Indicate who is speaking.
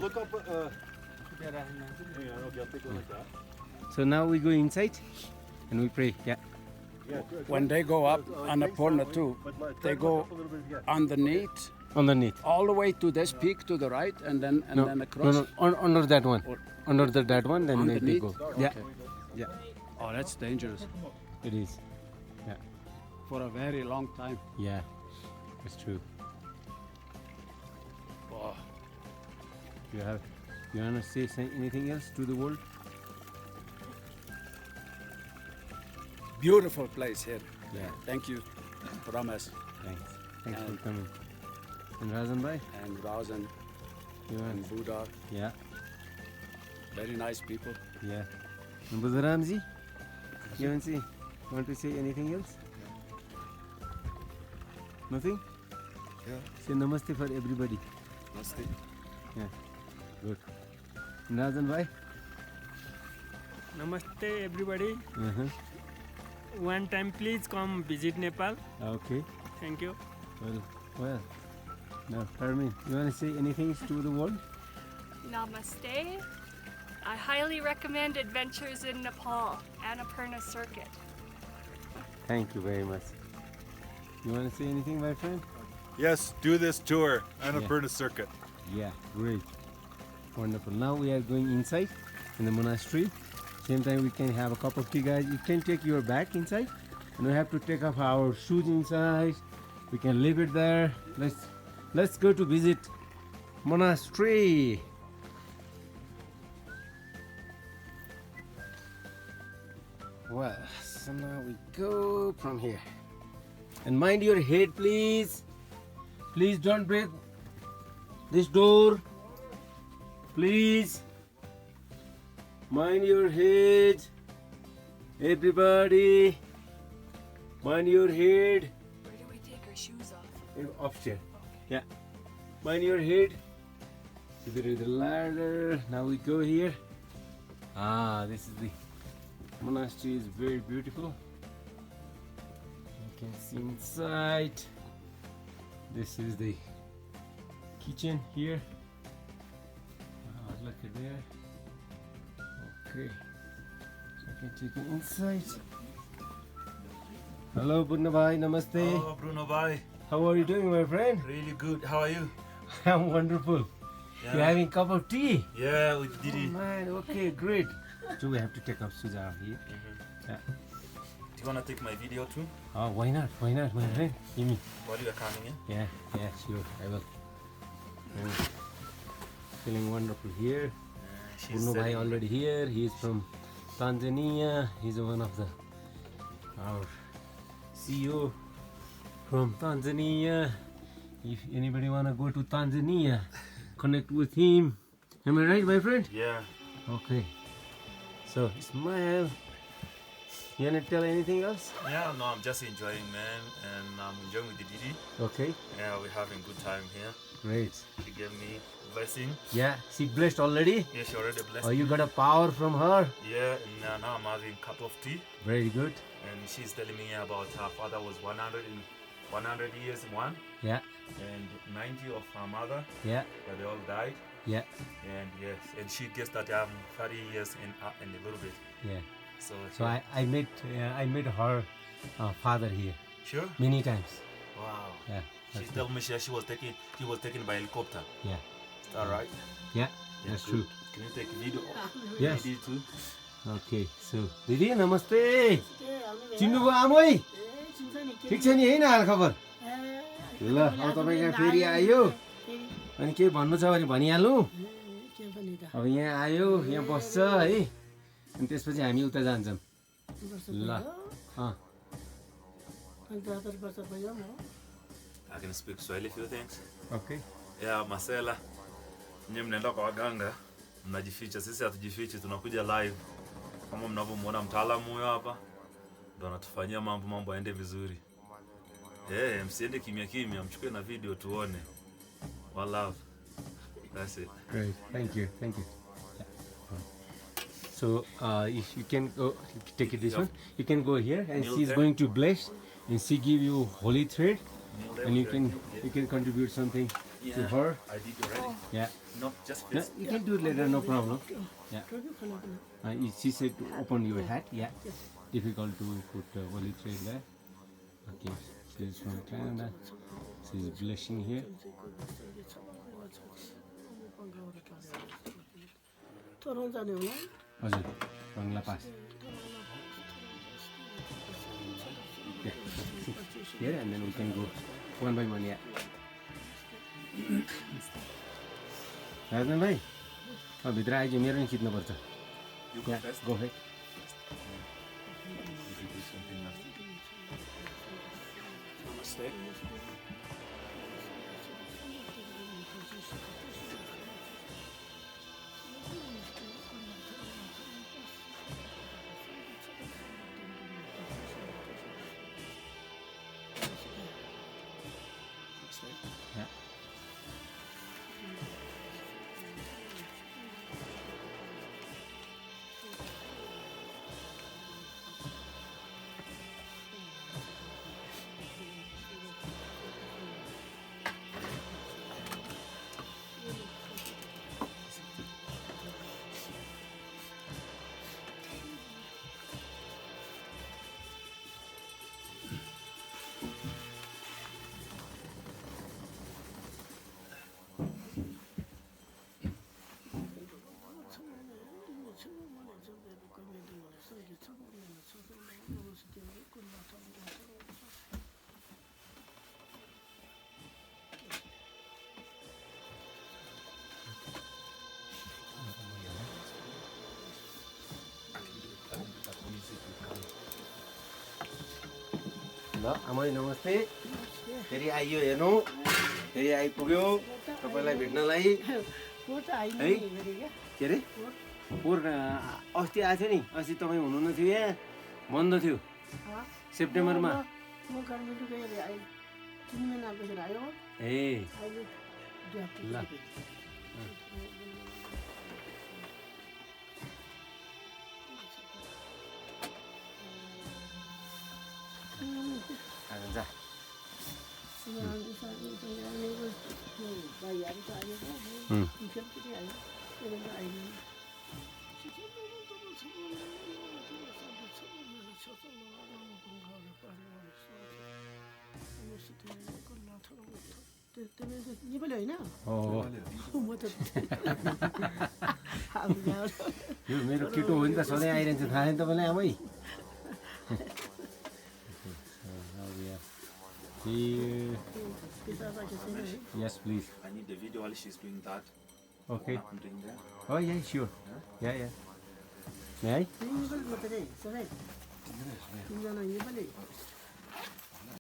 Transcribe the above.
Speaker 1: Look up. Yeah, okay, I'll take a look at that.
Speaker 2: So now we go inside and we pray. Yeah.
Speaker 3: When they go up Annapurna too, they go underneath, all the way to this peak to the right, and then across.
Speaker 2: No, under that one. Under that one, then they go.
Speaker 3: Okay.
Speaker 2: Yeah. Yeah.
Speaker 3: Oh, that's dangerous.
Speaker 2: It is. Yeah.
Speaker 3: For a very long time.
Speaker 2: Yeah. It's true.
Speaker 3: Oh.
Speaker 2: You wanna say anything else to the world?
Speaker 3: Beautiful place here.
Speaker 2: Yeah.
Speaker 3: Thank you, Ramesh.
Speaker 2: Thanks for coming. And Razan bhai?
Speaker 3: And Razan and Buddha.
Speaker 2: Yeah.
Speaker 3: Very nice people.
Speaker 2: Yeah. And Buddha Ramji? You want to say anything else? Nothing?
Speaker 3: Yeah.
Speaker 2: Say namaste for everybody.
Speaker 3: Namaste.
Speaker 2: Yeah. Good. And Razan bhai?
Speaker 4: Namaste everybody. One time please come visit Nepal.
Speaker 2: Okay.
Speaker 4: Thank you.
Speaker 2: Well. Now, Carmen, you want to say anything to the world?
Speaker 5: Namaste. I highly recommend adventures in Nepal, Annapurna Circuit.
Speaker 2: Thank you very much. You want to say anything, my friend?
Speaker 1: Yes, do this tour, Annapurna Circuit.
Speaker 2: Yeah, great. Wonderful. Now we are going inside in the monastery. Same time we can have a cup of tea, guys. You can take your bag inside and we have to take off our shoes inside. We can leave it there. Let's go to visit monastery. Well, so now we go from here. And mind your head, please. Please don't break this door. Please. Mind your head. Everybody. Mind your head.
Speaker 5: Where do we take our shoes off?
Speaker 2: Upstairs. Yeah. Mind your head. There is the ladder. Now we go here. This is the monastery. Is very beautiful. You can see inside. This is the kitchen here. Look at there. Okay. So I can take it inside. Hello, Bunna bhai. Namaste.
Speaker 6: Oh, Bruno bhai.
Speaker 2: How are you doing, my friend?
Speaker 6: Really good. How are you?
Speaker 2: I'm wonderful.
Speaker 6: Yeah.
Speaker 2: You're having a cup of tea?
Speaker 6: Yeah, we did
Speaker 2: Oh,
Speaker 6: it.
Speaker 2: man, okay, great. So we have to take off shoes out here. Yeah.
Speaker 6: Do you wanna take my video too?
Speaker 2: Oh, why not? Why not, my friend? Give me.
Speaker 6: While you are coming in?
Speaker 2: Yeah, sure, I will. I'm feeling wonderful here.
Speaker 6: She's
Speaker 2: Bruno bhai
Speaker 6: setting-
Speaker 2: already here. He's from Tanzania. He's one of our CEO from Tanzania. If anybody wanna go to Tanzania, connect with him. Am I right, my friend?
Speaker 6: Yeah.
Speaker 2: Okay. So smile. You wanna tell anything else?
Speaker 6: Yeah, no, I'm just enjoying, man, and I'm enjoying with the Didi.
Speaker 2: Okay.
Speaker 6: Yeah, we're having good time here.
Speaker 2: Great.
Speaker 6: She gave me blessing.
Speaker 2: Yeah. She blessed already.
Speaker 6: Yeah, she already blessed
Speaker 2: Oh, you
Speaker 6: me.
Speaker 2: got a power from her.
Speaker 6: Yeah, and now I'm having a cup of tea,
Speaker 2: Very good.
Speaker 6: and she's telling me about her father was 100 years one,
Speaker 2: Yeah.
Speaker 6: and 90 of her mother,
Speaker 2: Yeah.
Speaker 6: but they all died.
Speaker 2: Yeah.
Speaker 6: And yes, and she gets that I'm 30 years in a little bit.
Speaker 2: Yeah.
Speaker 6: So
Speaker 2: I met her father here
Speaker 6: sure.
Speaker 2: many times.
Speaker 6: Wow.
Speaker 2: Yeah.
Speaker 6: She told me she was taken by helicopter.
Speaker 2: Yeah.
Speaker 6: Is that right?
Speaker 2: Yeah. That's
Speaker 6: good.
Speaker 2: true.
Speaker 6: Can you take video?
Speaker 2: Yes.
Speaker 6: Video too?
Speaker 2: Okay. So दिदी नमस्ते चिन्नुभयो आमै ठिक छ नि हैन हाल खबर ल अब तपाईँ यहाँ फेरि आयो अनि के भन्नु छ भने भनिहालौँ अब यहाँ आयो यहाँ बस्छ है अनि त्यसपछि हामी उता जान्छौँ ल
Speaker 6: I can speak Swahili few things.
Speaker 2: Okay.
Speaker 6: Yeah, Marcela. Nyinyi mnaenda kwa waganga, mnajificha. Sisi hatujifichi, tunakuja live. Kama mnavyomwona mtaalamu huyo hapa, ndo anatufanyia mambo yaende vizuri. Msiende kimya kimya, mchukue na video tuone. One love. That's it.
Speaker 2: Great. Thank you. Yeah. So if you can go take it this one, you can go here and
Speaker 6: Kneel
Speaker 2: she's
Speaker 6: there.
Speaker 2: going to bless and she give you holy thread
Speaker 6: Kneel there
Speaker 2: and you
Speaker 6: with
Speaker 2: can
Speaker 6: your-
Speaker 2: you can contribute something to her.
Speaker 6: I did already.
Speaker 2: Yeah.
Speaker 6: Not just
Speaker 2: No,
Speaker 6: this.
Speaker 2: you can do it later, no problem. Yeah. She said to open your hat. Yeah. Difficult to put holy thread there. Okay. She's from Canada. She's blushing here. हजुर बङ्गला पास here and then we can go one by one. Yeah. राजन भाइ भित्र eyes मेरो नि खिच्नुपर्छ.
Speaker 6: You go first.
Speaker 2: Go ahead.
Speaker 3: Namaste.
Speaker 2: Yeah. ल आमै नमस्ते. फेरि आइयो हेर्नु. फेरि आइपुग्यो तपाईँलाई भेट्नलाई. है के अरे पोहोर अस्ति आएको थियो नि. अस्ति तपाईँ हुनुहुन्न थियो यहाँ. बन्द थियो सेप्टेम्बरमा. ए ल जा.
Speaker 7: नेपाली होइन
Speaker 2: यो मेरो केटो हो नि त. सधैँ आइरहन्छ थाहा छैन तपाईँलाई आमै. Yes, please.
Speaker 6: I need the video while she's doing that.
Speaker 2: Okay.
Speaker 6: I'm doing that.
Speaker 2: Oh yeah, sure. Yeah, yeah. May I?
Speaker 7: Nepali मात्रै सबै तिनजना नेपाली